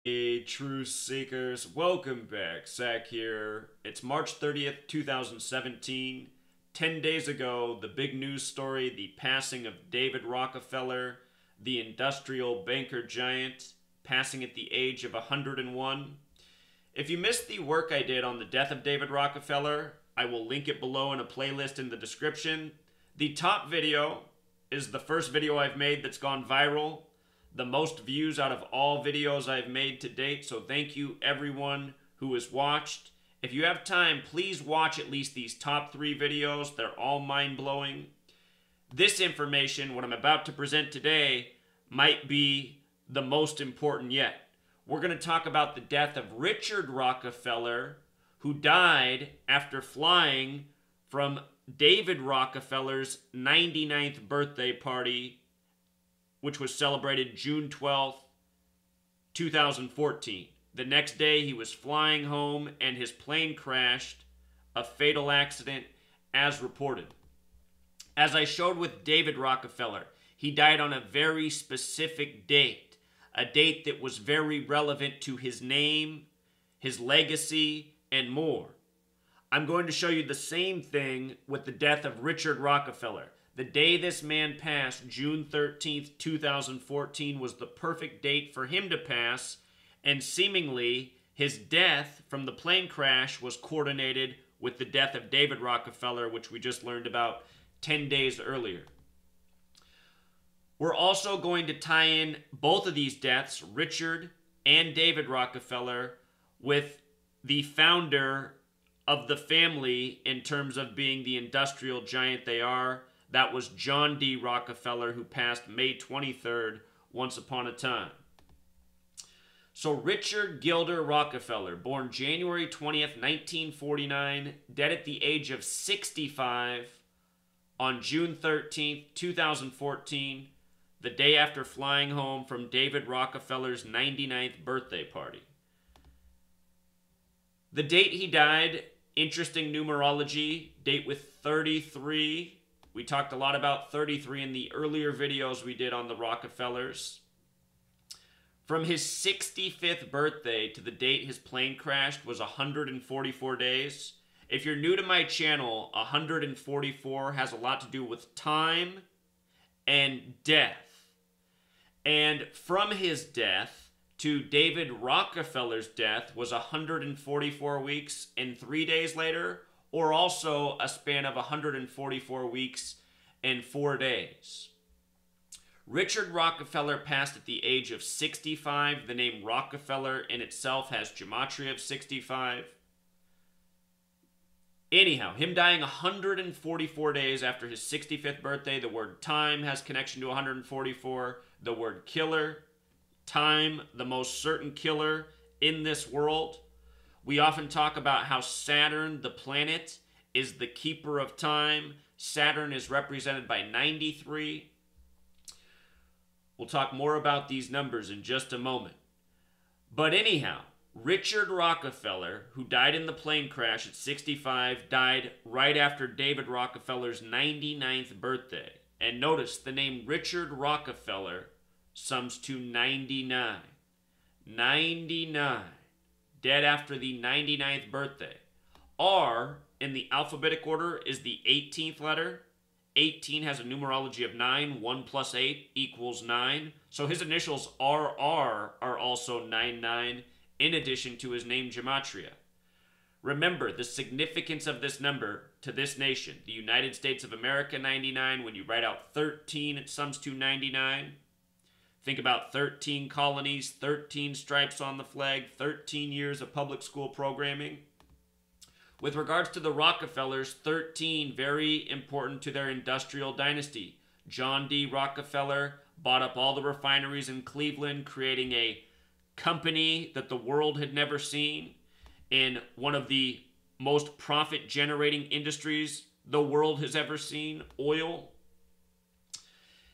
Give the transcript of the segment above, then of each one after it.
Hey, truth seekers, welcome back. Zach here. It's March 30th, 2017. 10 days ago, the big news story, the passing of David Rockefeller, the industrial banker giant, passing at the age of 101. If you missed the work I did on the death of David Rockefeller, I will link it below in a playlist in the description. The top video is the first video I've made that's gone viral, the most views out of all videos I've made to date, so thank you everyone who has watched. If you have time, please watch at least these top 3 videos. They're all mind-blowing. This information, what I'm about to present today, might be the most important yet. We're going to talk about the death of Richard Rockefeller, who died after flying from David Rockefeller's 99th birthday party, which was celebrated June 12th, 2014. The next day, he was flying home and his plane crashed, a fatal accident, as reported. As I showed with David Rockefeller, he died on a very specific date, a date that was very relevant to his name, his legacy, and more. I'm going to show you the same thing with the death of Richard Rockefeller. The day this man passed, June 13th, 2014, was the perfect date for him to pass, and seemingly his death from the plane crash was coordinated with the death of David Rockefeller, which we just learned about 10 days earlier. We're also going to tie in both of these deaths, Richard and David Rockefeller, with the founder of the family in terms of being the industrial giant they are. That was John D. Rockefeller, who passed May 23rd, once upon a time. So Richard Gilder Rockefeller, born January 20th, 1949, dead at the age of 65 on June 13th, 2014, the day after flying home from David Rockefeller's 99th birthday party. The date he died, interesting numerology, date with 33. We talked a lot about 33 in the earlier videos we did on the Rockefellers. From his 65th birthday to the date his plane crashed was 144 days. If you're new to my channel, 144 has a lot to do with time and death. And from his death to David Rockefeller's death was 144 weeks and 3 days later, or also a span of 144 weeks and 4 days. Richard Rockefeller passed at the age of 65. The name Rockefeller in itself has gematria of 65. Anyhow, him dying 144 days after his 65th birthday, the word time has connection to 144. The word killer, time, the most certain killer in this world. We often talk about how Saturn, the planet, is the keeper of time. Saturn is represented by 93. We'll talk more about these numbers in just a moment. But anyhow, Richard Rockefeller, who died in the plane crash at 65, died right after David Rockefeller's 99th birthday. And notice the name Richard Rockefeller sums to 99. 99. Dead after the 99th birthday. R in the alphabetic order is the 18th letter. 18 has a numerology of 9. 1 plus 8 equals 9. So his initials RR are also 99, in addition to his name gematria. Remember the significance of this number to this nation. The United States of America, 99. When you write out 13, it sums to 99. Think about 13 colonies, 13 stripes on the flag, 13 years of public school programming. With regards to the Rockefellers, 13 very important to their industrial dynasty. John D. Rockefeller bought up all the refineries in Cleveland, creating a company that the world had never seen in one of the most profit-generating industries the world has ever seen, oil.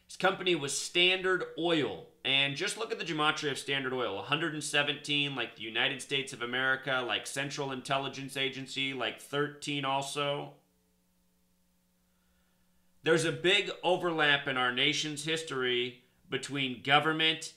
His company was Standard Oil, and just look at the gematria of Standard Oil. 117, like the United States of America, like Central Intelligence Agency, like 13 also. There's a big overlap in our nation's history between government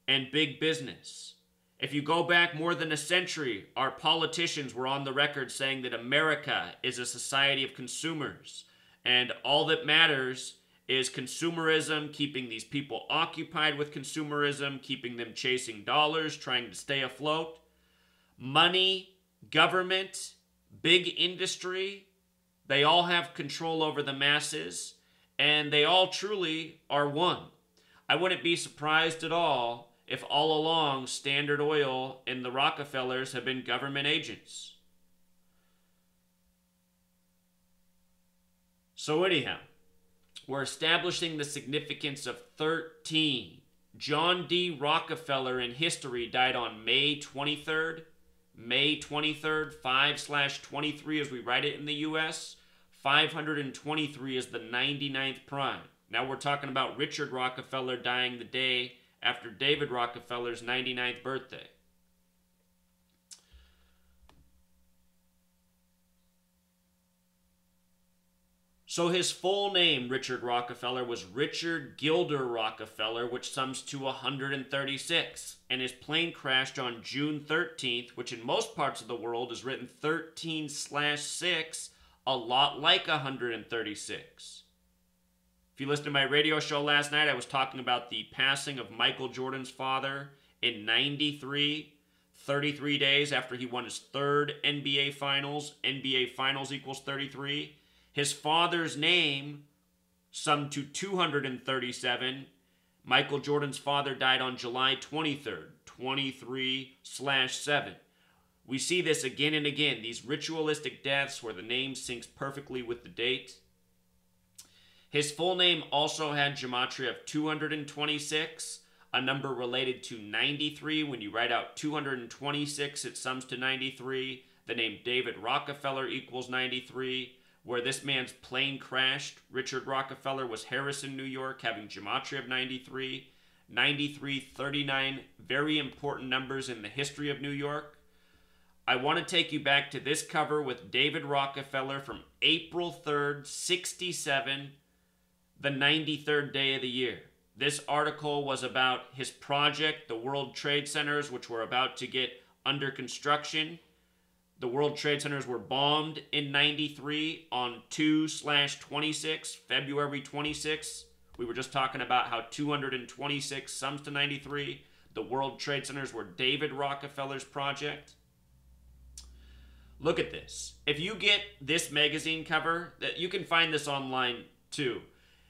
and big business. If you go back more than a century, our politicians were on the record saying that America is a society of consumers, and all that matters is consumerism, keeping these people occupied with consumerism, keeping them chasing dollars, trying to stay afloat. Money, government, big industry, they all have control over the masses, and they all truly are one. I wouldn't be surprised at all if all along Standard Oil and the Rockefellers have been government agents. So anyhow, we're establishing the significance of 13. John D. Rockefeller in history died on May 23rd. May 23rd, 5/23 as we write it in the US. 523 is the 99th prime. Now we're talking about Richard Rockefeller dying the day after David Rockefeller's 99th birthday. So his full name, Richard Rockefeller, was Richard Gilder Rockefeller, which sums to 136. And his plane crashed on June 13th, which in most parts of the world is written 13/6, a lot like 136. If you listened to my radio show last night, I was talking about the passing of Michael Jordan's father in 93, 33 days after he won his third NBA Finals. NBA Finals equals 33. His father's name summed to 237. Michael Jordan's father died on July 23rd, 23/7. We see this again and again, these ritualistic deaths where the name syncs perfectly with the date. His full name also had gematria of 226, a number related to 93. When you write out 226, it sums to 93. The name David Rockefeller equals 93. Where this man's plane crashed, Richard Rockefeller, was Harrison, New York, having gematria of 93. 93, 39, very important numbers in the history of New York. I want to take you back to this cover with David Rockefeller from April 3rd, 67, the 93rd day of the year. This article was about his project, the World Trade Centers, which were about to get under construction. The World Trade Centers were bombed in 93 on 2/26, February 26. We were just talking about how 226 sums to 93. The World Trade Centers were David Rockefeller's project. Look at this. If you get this magazine cover, you can find this online too.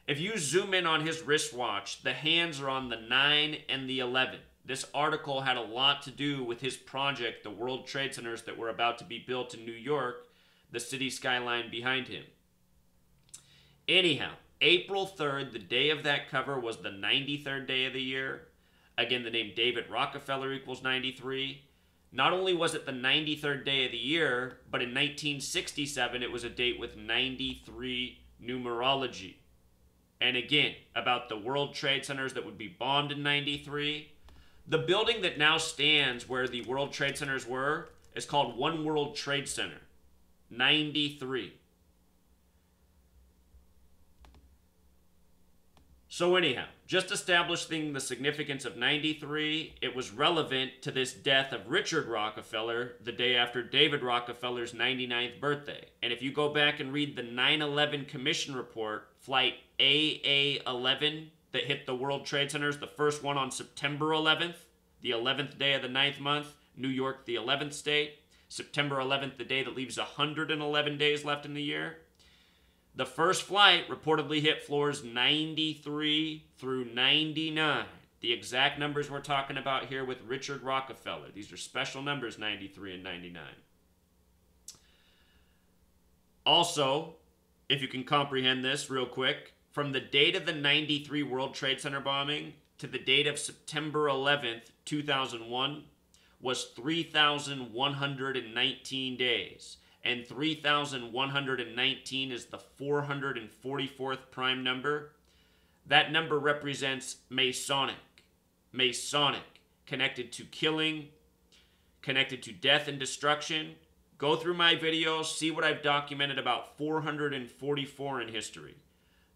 If you zoom in on his wristwatch, the hands are on the 9 and the 11. This article had a lot to do with his project, the World Trade Centers that were about to be built in New York, the city skyline behind him. Anyhow, April 3rd, the day of that cover, was the 93rd day of the year. Again, the name David Rockefeller equals 93. Not only was it the 93rd day of the year, but in 1967, it was a date with 93 numerology. And again, about the World Trade Centers that would be bombed in 93. The building that now stands where the World Trade Centers were is called One World Trade Center, 93. So anyhow, just establishing the significance of 93, it was relevant to this death of Richard Rockefeller the day after David Rockefeller's 99th birthday. And if you go back and read the 9/11 Commission report, Flight AA-11, that hit the World Trade Centers, the first one on September 11th, the 11th day of the 9th month, New York, the 11th state, September 11th, the day that leaves 111 days left in the year. The first flight reportedly hit floors 93 through 99. The exact numbers we're talking about here with Richard Rockefeller. These are special numbers, 93 and 99. Also, if you can comprehend this real quick, from the date of the 93 World Trade Center bombing to the date of September 11th, 2001 was 3,119 days. And 3,119 is the 444th prime number. That number represents Masonic, connected to killing, connected to death and destruction. Go through my videos, see what I've documented about 444 in history.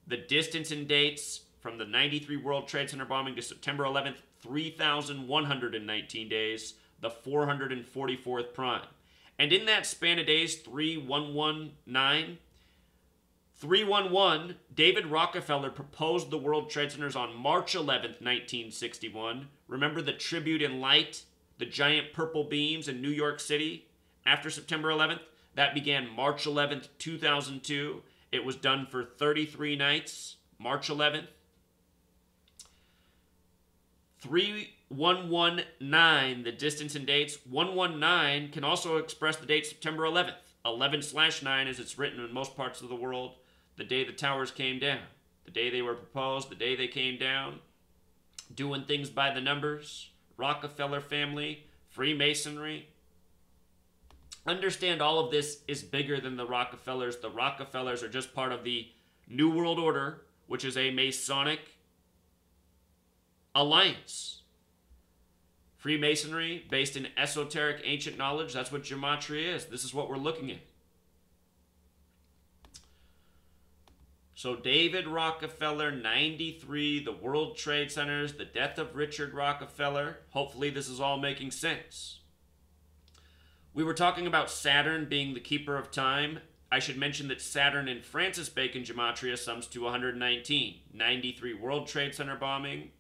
The distance and dates from the 93 World Trade Center bombing to September 11th, 3,119 days. the 444th prime. And in that span of days, 311, David Rockefeller proposed the World Trade Centers on March 11th, 1961. Remember the tribute in light, the giant purple beams in New York City after September 11th? That began March 11th, 2002. It was done for 33 nights, March 11th. 3119, the distance and dates. 119 can also express the date September 11th. 11/9 as it's written in most parts of the world. The day the towers came down. The day they were proposed. The day they came down. Doing things by the numbers. Rockefeller family. Freemasonry. Understand all of this is bigger than the Rockefellers. The Rockefellers are just part of the New World Order, which is a Masonic alliance. Freemasonry, based in esoteric ancient knowledge, that's what gematria is. This is what we're looking at. So David Rockefeller, 93, the World Trade Centers, the death of Richard Rockefeller. Hopefully this is all making sense. We were talking about Saturn being the keeper of time. I should mention that Saturn in Francis Bacon gematria sums to 119. 93 World Trade Center bombing.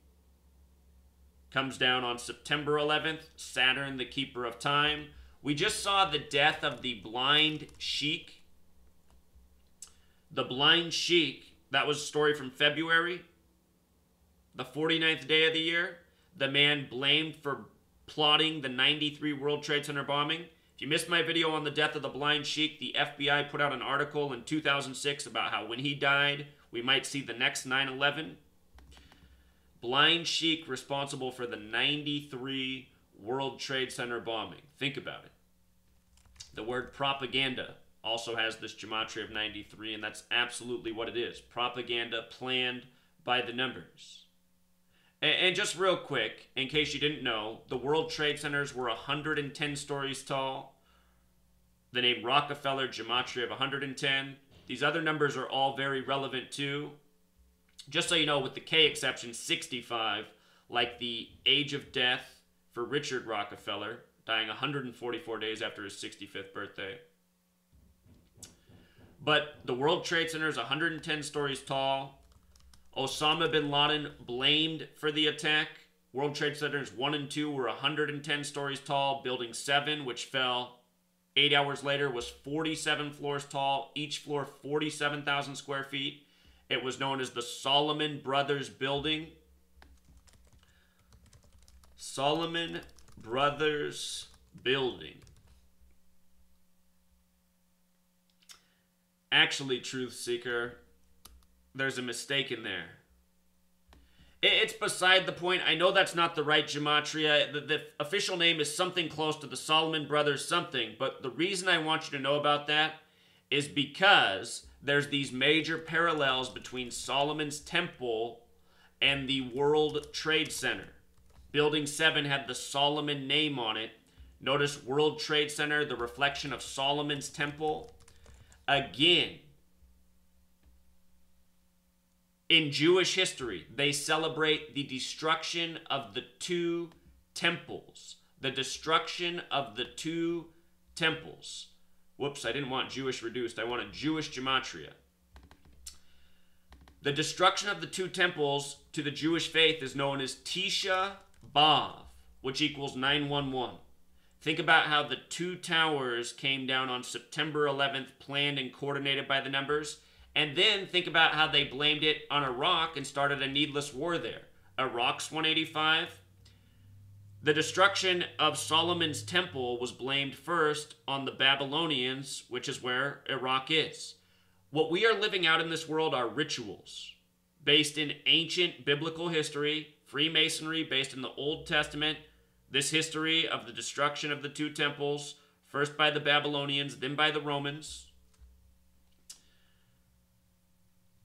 Comes down on September 11th. Saturn, the keeper of time. We just saw the death of the blind sheik. The blind sheik, that was a story from February. The 49th day of the year. The man blamed for plotting the 93 World Trade Center bombing. If you missed my video on the death of the blind sheik, the FBI put out an article in 2006 about how when he died, we might see the next 9/11. Blind sheik responsible for the 93 World Trade Center bombing. Think about it. The word propaganda also has this gematria of 93, and that's absolutely what it is. Propaganda planned by the numbers. And just real quick, in case you didn't know, the World Trade Centers were 110 stories tall. The name Rockefeller, gematria of 110. These other numbers are all very relevant too. Just so you know, with the K exception, 65, like the age of death for Richard Rockefeller, dying 144 days after his 65th birthday. But the World Trade Center is 110 stories tall. Osama bin Laden blamed for the attack. World Trade Centers 1 and 2 were 110 stories tall. Building 7, which fell 8 hours later, was 47 floors tall. Each floor 47,000 square feet. It was known as the Solomon Brothers Building. Solomon Brothers Building. Actually, Truth Seeker, there's a mistake in there. It's beside the point. I know that's not the right gematria. The official name is something close to the Solomon Brothers something, but the reason I want you to know about that is because there's these major parallels between Solomon's Temple and the World Trade Center. Building 7 had the Solomon name on it. Notice World Trade Center, the reflection of Solomon's Temple. Again, in Jewish history, they celebrate the destruction of the 2 temples. The destruction of the 2 temples. Whoops, I didn't want Jewish reduced. I wanted Jewish gematria. The destruction of the 2 temples to the Jewish faith is known as Tisha B'Av, which equals 911. Think about how the 2 towers came down on September 11th, planned and coordinated by the numbers. And then think about how they blamed it on Iraq and started a needless war there. Iraq's 185. The destruction of Solomon's Temple was blamed first on the Babylonians, which is where Iraq is. What we are living out in this world are rituals based in ancient biblical history, Freemasonry based in the Old Testament, this history of the destruction of the 2 temples, first by the Babylonians, then by the Romans.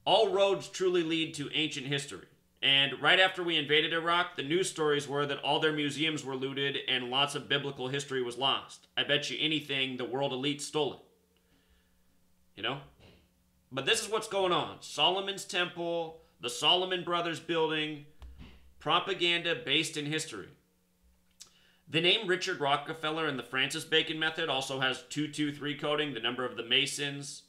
All roads truly lead to ancient history. And right after we invaded Iraq, the news stories were that all their museums were looted and lots of biblical history was lost. I bet you anything the world elite stole it. You know? But this is what's going on. Solomon's Temple, the Solomon Brothers Building, propaganda based in history. The name Richard Rockefeller and the Francis Bacon method also has 223 coding, the number of the Masons,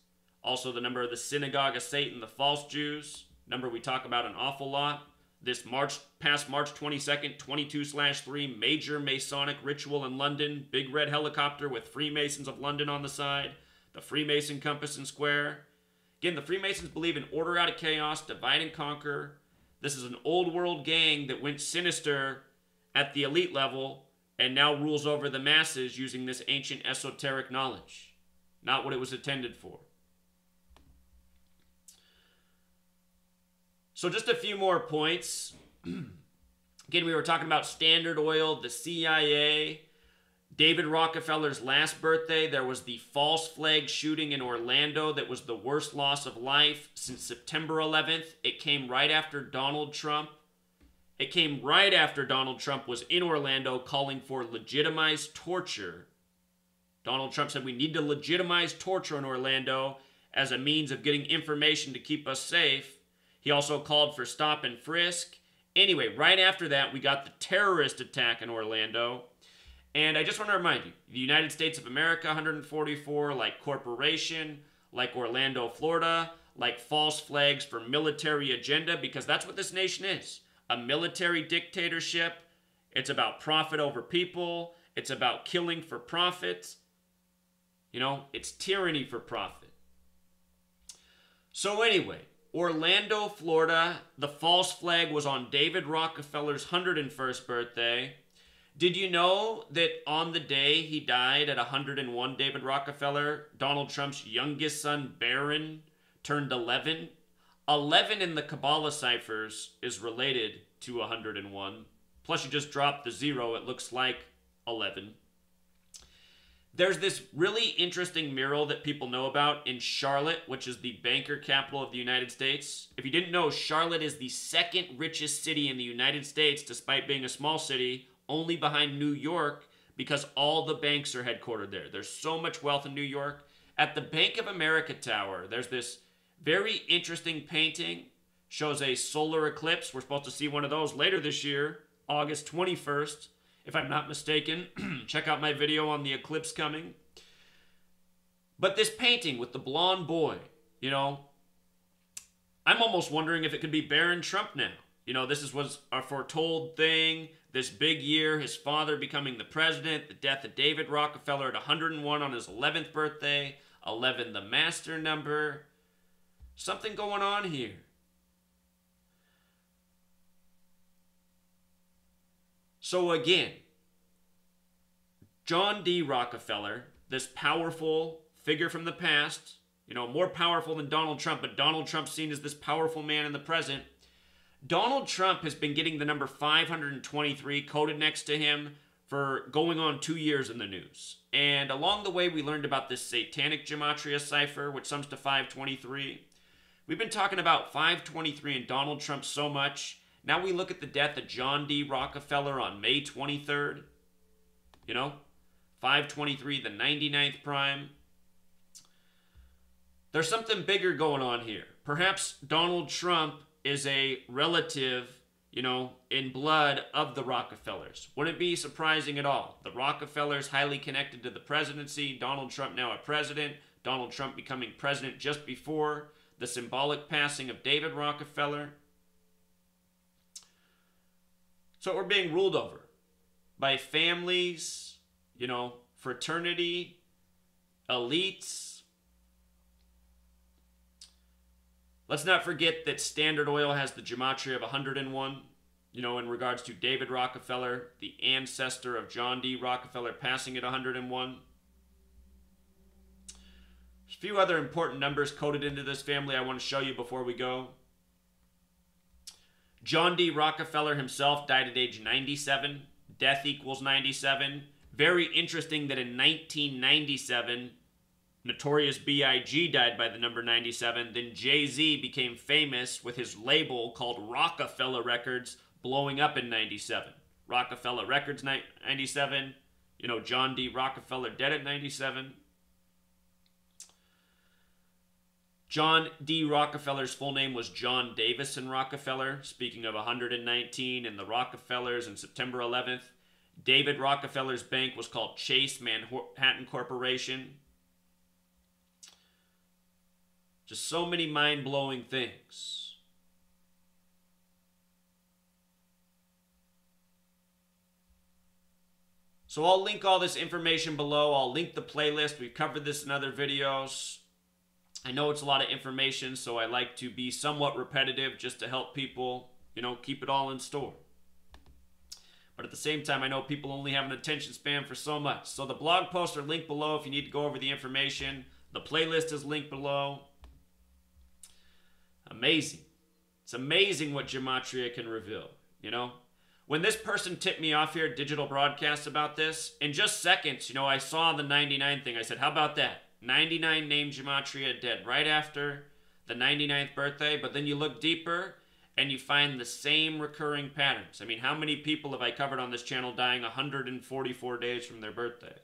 also the number of the Synagogue of Satan, the false Jews, number we talk about an awful lot. This past March 22nd, 22/3, major Masonic ritual in London, big red helicopter with Freemasons of London on the side, the Freemason compass and square. Again, the Freemasons believe in order out of chaos, divide and conquer. This is an old world gang that went sinister at the elite level and now rules over the masses using this ancient esoteric knowledge. Not what it was intended for. So just a few more points. Again, we were talking about Standard Oil, the CIA, David Rockefeller's last birthday. There was the false flag shooting in Orlando that was the worst loss of life since September 11th. It came right after Donald Trump. It came right after Donald Trump was in Orlando calling for legitimized torture. Donald Trump said we need to legitimize torture in Orlando as a means of getting information to keep us safe. He also called for stop and frisk. Anyway, right after that, we got the terrorist attack in Orlando. And I just want to remind you, the United States of America, 144, like corporation, like Orlando, Florida, like false flags for military agenda, because that's what this nation is. A military dictatorship. It's about profit over people. It's about killing for profit. You know, it's tyranny for profit. So anyway, Orlando, Florida, the false flag was on David Rockefeller's 101st birthday. Did you know that on the day he died at 101, David Rockefeller, Donald Trump's youngest son, Barron, turned 11? 11 in the Kabbalah ciphers is related to 101. Plus, you just drop the 0, it looks like 11. There's this really interesting mural that people know about in Charlotte, which is the banker capital of the United States. If you didn't know, Charlotte is the second richest city in the United States, despite being a small city, only behind New York, because all the banks are headquartered there. There's so much wealth in New York. At the Bank of America Tower, there's this very interesting painting. Shows a solar eclipse. We're supposed to see one of those later this year, August 21st. If I'm not mistaken, check out my video on the eclipse coming. But this painting with the blonde boy, you know, I'm almost wondering if it could be Barron Trump now. You know, was a foretold thing, this big year, his father becoming the president, the death of David Rockefeller at 101 on his 11th birthday, 11 the master number. Something going on here. So again, John D. Rockefeller, this powerful figure from the past, you know, more powerful than Donald Trump, but Donald Trump's seen as this powerful man in the present. Donald Trump has been getting the number 523 coded next to him for going on 2 years in the news. And along the way, we learned about this satanic gematria cipher, which sums to 523. We've been talking about 523 and Donald Trump so much. Now we look at the death of John D. Rockefeller on May 23rd. You know, 523, the 99th prime. There's something bigger going on here. Perhaps Donald Trump is a relative, you know, in blood of the Rockefellers. Wouldn't be surprising at all. The Rockefellers highly connected to the presidency. Donald Trump now a president. Donald Trump becoming president just before the symbolic passing of David Rockefeller. So we're being ruled over by families, you know, fraternity, elites. Let's not forget that Standard Oil has the gematria of 101, you know, in regards to David Rockefeller, the ancestor of John D. Rockefeller, passing at 101. A few other important numbers coded into this family I want to show you before we go. John D. Rockefeller himself died at age 97. Death equals 97. Very interesting that in 1997, Notorious B.I.G. died by the number 97. Then Jay-Z became famous with his label called Rockefeller Records, blowing up in 97. Rockefeller Records 97. You know, John D. Rockefeller dead at 97. John D. Rockefeller's full name was John Davison Rockefeller. Speaking of 119 and the Rockefellers and September 11th. David Rockefeller's bank was called Chase Manhattan Corporation. Just so many mind-blowing things. So I'll link all this information below. I'll link the playlist. We've covered this in other videos. I know it's a lot of information, so I like to be somewhat repetitive just to help people, keep it all in store. But at the same time, I know people only have an attention span for so much. So the blog posts are linked below if you need to go over the information. The playlist is linked below. Amazing. It's amazing what gematria can reveal, When this person tipped me off here at Digital Broadcast about this, in just seconds, I saw the 99 thing. I said, how about that? 99 named gematria dead right after the 99th birthday. But then you look deeper and you find the same recurring patterns. I mean, how many people have I covered on this channel dying 144 days from their birthday?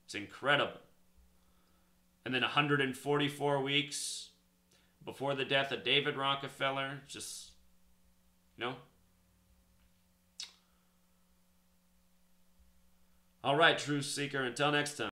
It's incredible. And then 144 weeks before the death of David Rockefeller. Just, All right, Truth Seeker, until next time.